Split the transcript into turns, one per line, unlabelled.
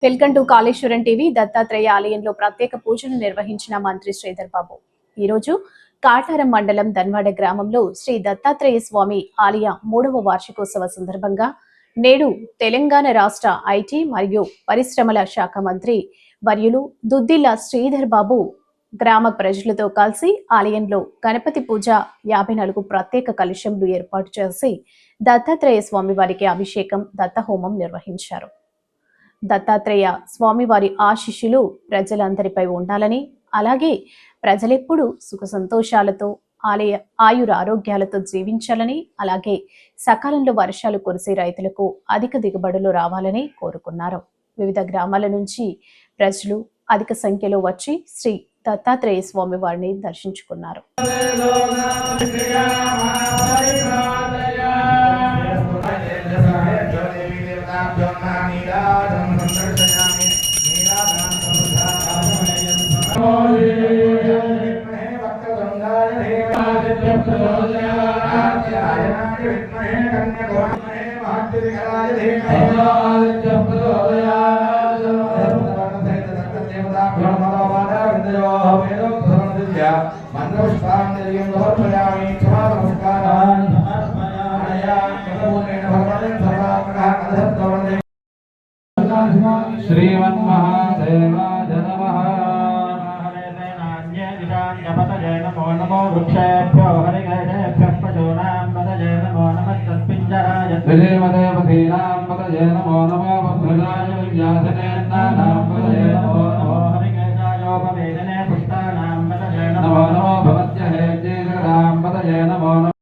Welcome to Kaleshwaram TV. Dattatreya ఆలయంలో ప్రత్యేక పూజలు నిర్వహించిన మంత్రి శ్రీధర్ బాబు ఈరోజు కాటారం మండలం ధన్వాడ గ్రామంలో శ్రీ దత్తాత్రేయ స్వామి ఆలయ 3వ వార్షికోత్సవ సందర్భంగా నేడు తెలంగాణ రాష్ట్ర ఐటీ మరియు పరిశ్రమల శాఖ మంత్రి వర్యులు దుద్దిల్ల శ్రీధర్ బాబు గ్రామ ప్రజలతో కలిసి ఆలయంలో గణపతి పూజ 54 ప్రత్యేక కలశంలు ఏర్పాటు చేసి దత్తాత్రేయ స్వామి వారికి అభిషేకం దత్తహోమం నిర్వహించారు. దత్తాత్రేయ స్వామివారి ఆశీస్సులు ప్రజలందరిపై ఉండాలని, అలాగే ప్రజలెప్పుడు సుఖ సంతోషాలతో ఆయుర ఆరోగ్యాలతో జీవించాలని, అలాగే సకాలంలో వర్షాలు కురిసి రైతులకు అధిక దిగుబడులు రావాలని కోరుకున్నారు. వివిధ గ్రామాల నుంచి ప్రజలు అధిక సంఖ్యలో వచ్చి శ్రీ దత్తాత్రేయ స్వామి వారిని దర్శించుకున్నారు.
श्रीमन्महादेवाय नमः। नमो नमो वृक्षेभ्यो हरिकेशेभ्यः पशूनां पतये नमो नमः तत्पिञ्जराय देवदेवतीनां पतये नमो नमो बुद्धिराय विद्याधनेन्द्राणां पतये नमो